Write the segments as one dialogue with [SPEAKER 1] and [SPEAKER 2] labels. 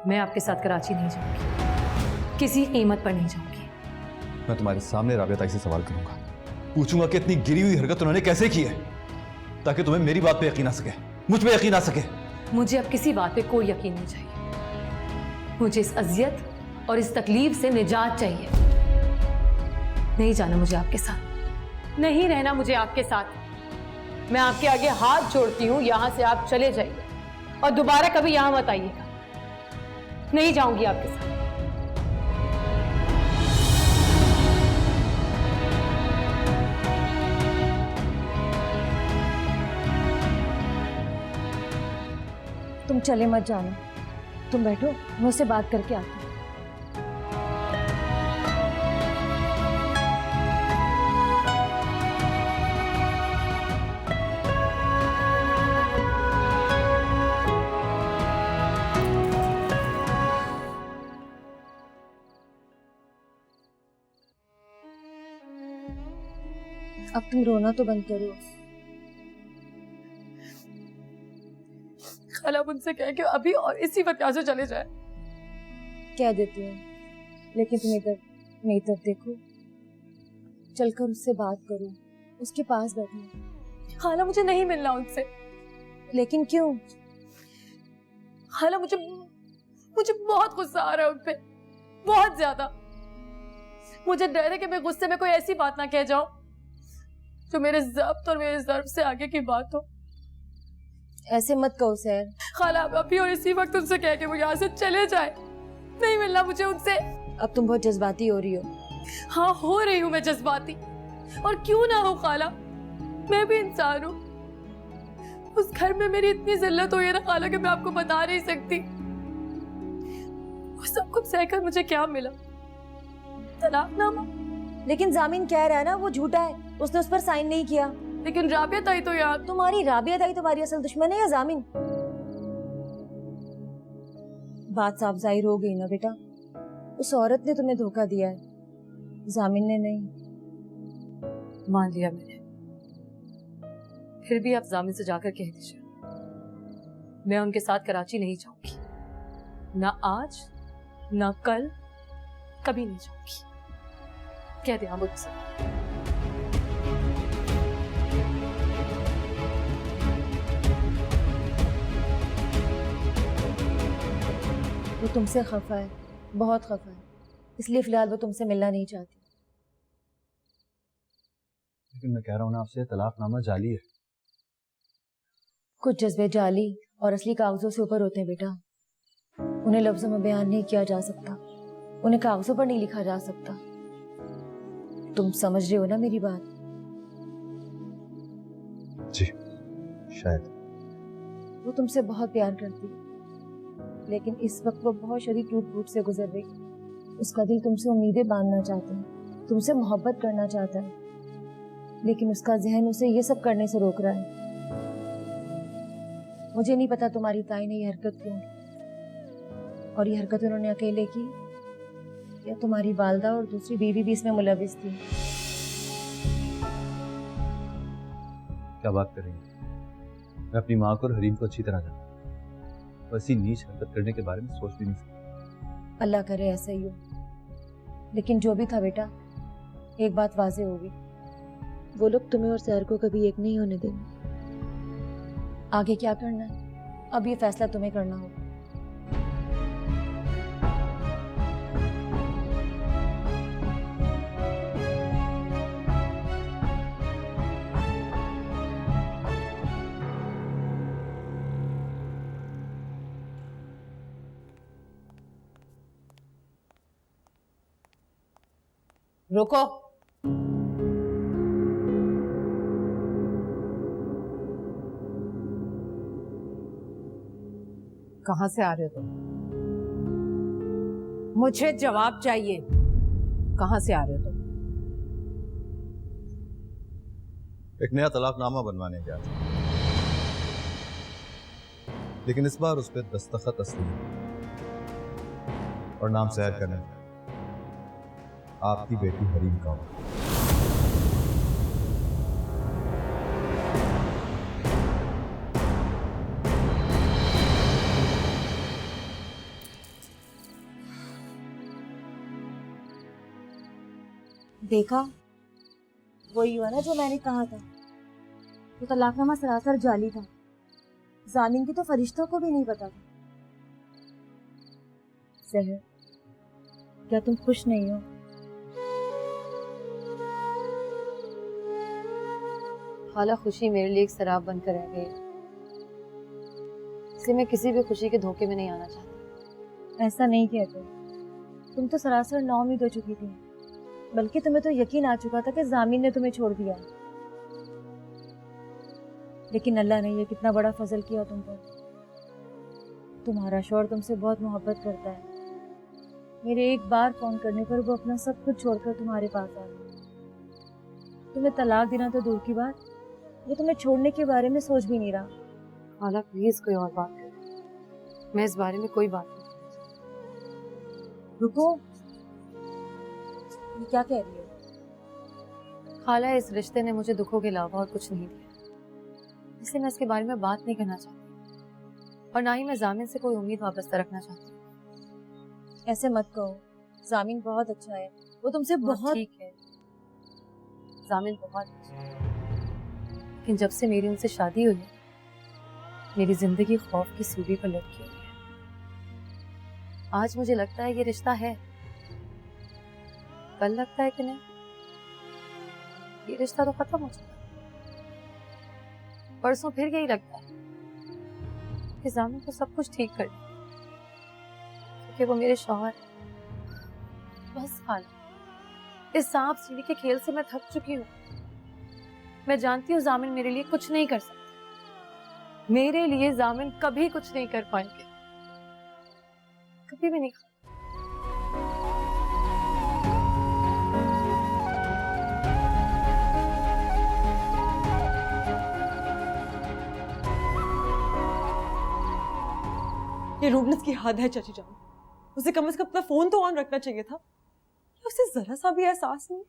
[SPEAKER 1] मैं आपके साथ कराची नहीं जाऊंगी, किसी कीमत पर नहीं जाऊंगी।
[SPEAKER 2] मैं तुम्हारे सामने राबिया ताई से सवाल करूंगा, पूछूंगा कि इतनी गिरी हुई हरकत उन्होंने कैसे की है, ताकि तुम्हें मेरी बात पे यकीन आ सके, मुझ पे यकीन आ सके।
[SPEAKER 1] मुझे अब किसी बात पे कोई यकीन नहीं चाहिए। मुझे इस अजियत और इस तकलीफ से निजात चाहिए। नहीं जाना मुझे आपके साथ, नहीं रहना मुझे आपके साथ। मैं आपके आगे हाथ जोड़ती हूँ, यहां से आप चले जाइए और दोबारा कभी यहां मत आइएगा। नहीं जाऊंगी आपके साथ।
[SPEAKER 3] तुम चले मत जाना, तुम बैठो, मैं उससे बात करके आती हूँ। अब तुम रोना तो बंद करो।
[SPEAKER 1] खाला मुझसे कह के अभी और इसी वक्त यहाँ से चले जाए।
[SPEAKER 3] कह देती हूँ, लेकिन तुम इधर मेरी तरफ देखो, चलकर उससे बात करो, उसके पास बैठो।
[SPEAKER 1] खाला मुझे नहीं मिलना उनसे।
[SPEAKER 3] लेकिन क्यों?
[SPEAKER 1] खाला मुझे बहुत गुस्सा आ रहा है उन पे, बहुत ज्यादा। मुझे डर है कि मैं गुस्से में कोई ऐसी बात ना कह जाऊं जो मेरे ज़ब्त और मेरे ज़र्ब से आगे की बात हो।
[SPEAKER 3] ऐसे मत कहो सैर।
[SPEAKER 1] खाला अभी और इसी वक्त उनसे कह के वो यहाँ से चले जाए, नहीं मिलना मुझे उनसे।
[SPEAKER 3] अब तुम बहुत जज्बाती हो रही हो।
[SPEAKER 1] हाँ, हो रही हूँ मैं जज्बाती, और क्यों ना हो खाला, मैं भी इंसान हूँ। उस घर में मेरी इतनी जिल्लत हुई है ना खाला कि मैं आपको बता नहीं सकती। वो सब कुछ सहकर मुझे क्या मिला? तलाकनामा।
[SPEAKER 3] लेकिन जामिन कह रहा है ना वो झूठा है, उसने उस पर साइन नहीं किया।
[SPEAKER 1] लेकिन राबिया ताई तो यार।
[SPEAKER 3] तुम्हारी राबिया ताई तुम्हारी असल दुश्मन है या जामिन? बात साफ जाहिर हो गई ना बेटा, उस औरत ने तुम्हें धोखा दिया है, जामिन ने नहीं।
[SPEAKER 1] मान लिया मैंने, फिर भी आप जामिन से जाकर कह दीजिए मैं उनके साथ कराची नहीं जाऊंगी, ना आज ना कल, कभी नहीं जाऊंगी। कह दे मुझसे।
[SPEAKER 3] वो तुमसे खफा है, बहुत खफा है, इसलिए फिलहाल वो तुमसे मिलना नहीं चाहती।
[SPEAKER 2] लेकिन मैं कह रहा हूँ ना आपसे, तलाकनामा जाली है।
[SPEAKER 3] कुछ जज्बे जाली और असली कागजों से ऊपर होते हैं बेटा, उन्हें लफ्जों में बयान नहीं किया जा सकता, उन्हें कागजों पर नहीं लिखा जा सकता। तुम समझ रहे हो ना मेरी बात?
[SPEAKER 2] जी शायद।
[SPEAKER 3] वो तुमसे बहुत प्यार करती है, लेकिन इस वक्त वो बहुत शदीद टूट फूट से गुजर रही। उसका दिल तुमसे उम्मीदें बांधना चाहता है, तुमसे मोहब्बत करना चाहता है, लेकिन उसका जहन उसे ये सब करने से रोक रहा है। मुझे नहीं पता तुम्हारी ताई ने ये हरकत क्यों की, और ये हरकत उन्होंने अकेले की या तुम्हारी वालदा और दूसरी बीवी भी इसमें मुलविस थी।
[SPEAKER 2] क्या बात कर रही हैं? मैं अपनी माँ को और हरीम को अच्छी तरह जानता हूँ, वैसी नीच हरकत करने के बारे में सोच भी नहीं सकता।
[SPEAKER 3] अल्लाह करे ऐसा ही हो, लेकिन जो भी था बेटा, एक बात वाज़े होगी, वो लोग तुम्हें और सैर को कभी एक नहीं होने देंगे। आगे क्या करना है, अब ये फैसला तुम्हें करना होगा।
[SPEAKER 1] रुको। कहां से आ रहे हो तुम? मुझे जवाब चाहिए, कहां से आ रहे हो तुम?
[SPEAKER 2] एक नया तलाकनामा बनवाने गया था, लेकिन इस बार उस पर दस्तखत असली और नाम सैर करने आपकी बेटी हरीम का हो।
[SPEAKER 3] देखा, वही हुआ ना जो मैंने कहा था। तो तलाकनामा सरासर जाली था। जामिन की तो फरिश्तों को भी नहीं पता था। सहर, क्या तुम खुश नहीं हो?
[SPEAKER 1] खाला, खुशी मेरे लिए एक शराब बनकर रह गई है, इसलिए मैं किसी भी खुशी के धोखे में नहीं आना चाहती।
[SPEAKER 3] ऐसा नहीं कहते, तुम तो सरासर नाउम्मीद हो चुकी थी, बल्कि तुम्हें तो यकीन आ चुका था कि जामिन ने तुम्हें छोड़ दिया। लेकिन अल्लाह ने ये कितना बड़ा फजल किया तुम पर। तुम्हारा शौहर तुमसे बहुत मोहब्बत करता है। मेरे एक बार फोन करने पर वो अपना सब कुछ छोड़कर तुम्हारे पास आ गया। तुम्हें तलाक देना तो दूर की बात, वो तुम्हें छोड़ने के बारे में सोच भी नहीं रहा।
[SPEAKER 1] खाला प्लीज कोई और बात करो, मैं इस बारे में कोई बात नहीं करना।
[SPEAKER 3] रुको, ये क्या कह रही हो?
[SPEAKER 1] खाला, इस रिश्ते ने मुझे दुखों के अलावा और कुछ नहीं दिया, इसलिए मैं इसके बारे में बात नहीं करना चाहती, और ना ही मैं जामिन से कोई उम्मीद वाबस्ता रखना चाहती।
[SPEAKER 3] ऐसे मत कहो, जामिन बहुत अच्छा है, वो तुमसे बहुत
[SPEAKER 1] ठीक है, जामिन बहुत अच्छा है, लेकिन जब से मेरी उनसे शादी हुई है, मेरी जिंदगी खौफ की सूली पर लटकी हुई है। आज मुझे लगता है ये रिश्ता है, कल लगता है कि नहीं, ये रिश्ता तो खत्म हो चुका। परसों फिर यही लगता है कि जामिन को सब कुछ ठीक कर दिया, क्योंकि वो मेरे शौहर है। बस खाला, इस सांप सीढ़ी के खेल से मैं थक चुकी हूँ। मैं जानती हूँ जामिन मेरे लिए कुछ नहीं कर सकते, मेरे लिए जामिन कभी कुछ नहीं कर पाएंगे, कभी भी नहीं।
[SPEAKER 4] ये रूडनेस की हद है चाची जान। उसे कम से कम अपना फोन तो ऑन रखना चाहिए था। उसे जरा सा भी एहसास नहीं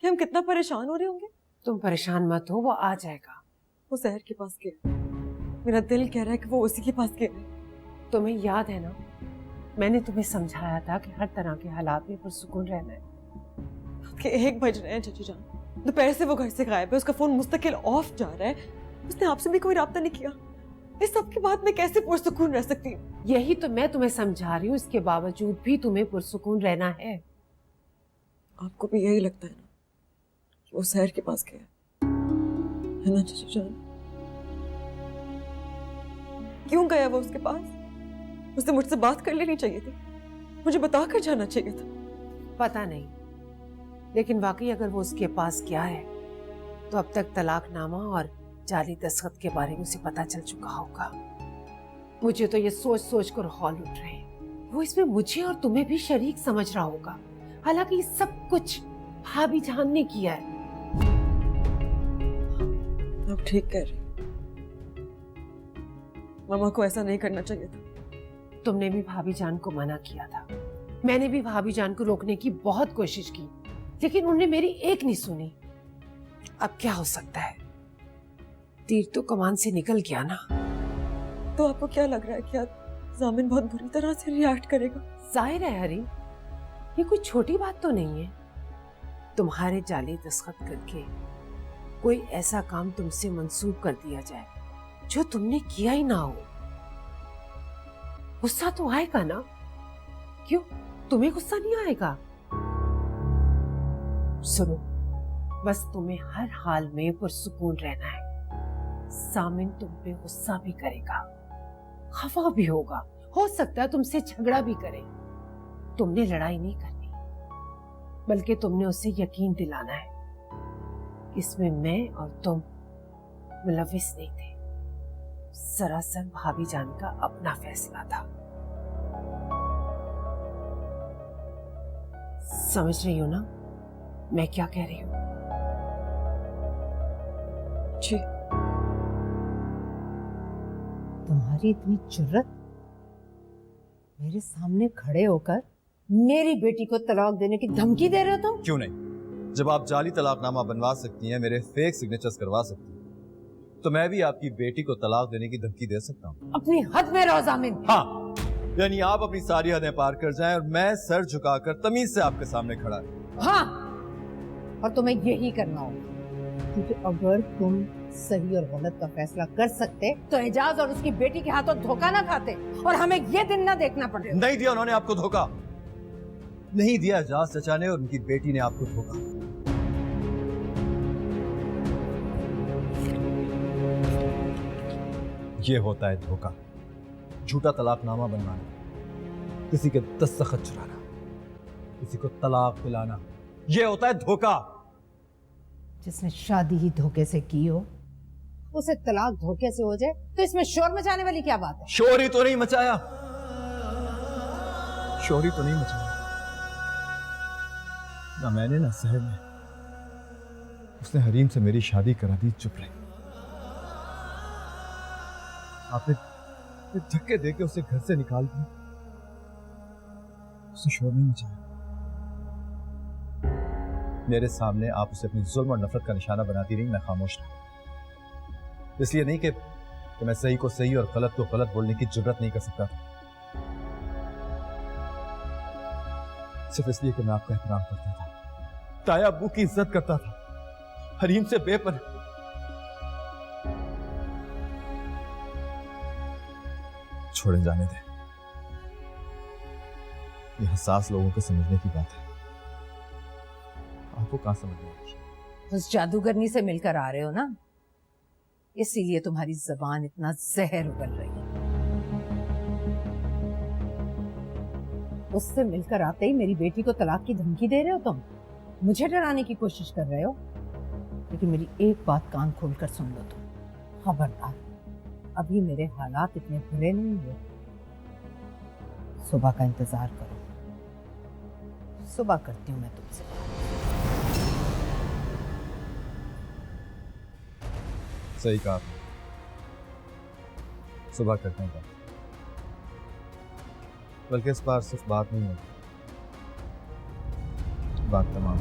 [SPEAKER 4] कि हम कितना परेशान हो रहे होंगे।
[SPEAKER 5] तुम परेशान मत हो, वो आ जाएगा।
[SPEAKER 4] वो सहर के पास गया, मेरा दिल कह रहा है कि वो उसी के पास गया।
[SPEAKER 5] तुम्हें याद है ना, मैंने तुम्हें समझाया था कि हर तरह के हालात में पुरसुकून रहना है।
[SPEAKER 4] कि 1 बज रहे हैं चाची जान, दोपहर से वो घर से गायब है, उसका फोन मुस्तकिल ऑफ जा रहा है, उसने आपसे भी कोई राब्ता नहीं किया। इस सब के बाद मैं कैसे पुरसुकून रह सकती हूँ?
[SPEAKER 5] यही तो मैं तुम्हें समझा रही हूँ, इसके बावजूद भी तुम्हें पुरसुकून रहना है।
[SPEAKER 4] आपको भी यही लगता है ना कि वो सहर के पास गया है ना चाची जान? क्यों गया वो उसके पास? उसे मुझसे बात कर लेनी चाहिए थी, मुझे बता कर जाना चाहिए था।
[SPEAKER 5] पता नहीं, लेकिन वाकई अगर वो उसके पास गया है तो अब तक तलाकनामा और जाली दस्तखत के बारे में उसे पता चल चुका होगा। मुझे तो ये सोच सोच कर हौल उठ रहे हैं, वो इसमें मुझे और तुम्हें भी शरीक समझ रहा होगा। हालांकि ये सब कुछ भाभी जान ने किया है।
[SPEAKER 4] आप ठीक कह रही, मामा को ऐसा नहीं करना चाहिए था।
[SPEAKER 5] तुमने भी भाभी जान को मना किया था, मैंने भी भाभी जान को रोकने की बहुत कोशिश की, लेकिन उन्होंने मेरी एक नहीं सुनी। अब क्या हो सकता है, तीर तो कमान से निकल गया ना।
[SPEAKER 4] तो आपको क्या लग रहा है कि जामिन बहुत बुरी तरह से रिएक्ट करेगा?
[SPEAKER 5] जाहिर है हरी, ये कोई छोटी बात तो नहीं है। तुम्हारे जाली दस्तखत करके कोई ऐसा काम तुमसे मंसूब कर दिया जाए जो तुमने किया ही ना हो, गुस्सा तो आएगा ना? क्यों, तुम्हें गुस्सा नहीं आएगा? सुनो, बस तुम्हें हर हाल में पुरसुकून रहना है। सामिन तुम पे गुस्सा भी करेगा, खफा भी होगा, हो सकता है तुमसे झगड़ा भी करे। तुमने लड़ाई नहीं करनी, बल्कि तुमने उसे यकीन दिलाना है कि इसमें मैं और तुम मुलविस नहीं थे, सरासर भाभी जान का अपना फैसला था। समझ रही हो ना मैं क्या कह रही हूँ?
[SPEAKER 4] जी।
[SPEAKER 6] तुम्हारी इतनी जुर्रत, मेरे सामने खड़े होकर मेरी बेटी को तलाक देने की धमकी दे रहे हो तुम?
[SPEAKER 2] क्यों नहीं? जब आप जाली तलाकनामा बनवा सकती हैं, मेरे फेक सिग्नेचर्स करवा सकती हैं, तो मैं भी आपकी बेटी को तलाक देने की धमकी दे सकता हूँ।
[SPEAKER 6] अपनी हद में रहो जामिन।
[SPEAKER 2] हाँ, यानी आप अपनी सारी हदें पार कर जाएं और मैं सर झुकाकर तमीज से आपके सामने खड़ा है।
[SPEAKER 6] हाँ, और तुम्हें यही करना होगा, क्योंकि अगर तुम सही और गलत का फैसला कर सकते तो एजाज और उसकी बेटी के हाथों धोखा ना खाते और हमें ये दिन ना देखना पड़े।
[SPEAKER 2] नहीं दिया उन्होंने आपको धोखा, नहीं दिया एजाज चचा ने और उनकी बेटी ने आपको धोखा। ये होता है धोखा, झूठा तलाकनामा बनवाना, किसी के दस्तखत चुराना, किसी को तलाक दिलाना, ये होता है धोखा।
[SPEAKER 6] जिसने शादी ही धोखे से की हो उसे तलाक धोखे से हो जाए तो इसमें शोर मचाने वाली क्या बात है?
[SPEAKER 2] शोर ही तो नहीं मचाया, शोर ही तो नहीं मचाया। ना मैंने ना सहर ने, उसने हरीम से मेरी शादी करा दी, चुप रही। आपने धक्के देके उसे घर से निकाल दिया, उसने शोर नहीं मचाया। मेरे सामने आप उसे अपनी जुल्म और नफरत का निशाना बनाती रही, मैं खामोश रहा। इसलिए नहीं कि मैं सही को सही और गलत को गलत बोलने की जुर्रत नहीं कर सकता था, सिर्फ इसलिए कि मैं आपका एहतराम करता था, ताया अब्बू की इज्जत करता था, हरीम से बेपनाह। छोड़े, जाने दें, ये हसास लोगों के समझने की बात है, आपको कहां समझ में आएगी?
[SPEAKER 6] उस जादूगरनी से मिलकर आ रहे हो ना, इसीलिए तुम्हारी जबान इतना जहर उगल रही है। उससे मिलकर आते ही मेरी बेटी को तलाक की धमकी दे रहे हो तुम, मुझे डराने की कोशिश कर रहे हो। लेकिन मेरी एक बात कान खोलकर सुन लो तुम, खबरदार, अभी मेरे हालात इतने बुरे नहीं हुए। सुबह का इंतजार करो, सुबह करती हूँ मैं तुमसे।
[SPEAKER 2] सही कहा, सुबह करते हैं बात, बल्कि इस बार सिर्फ बात नहीं होगी, बात तमाम।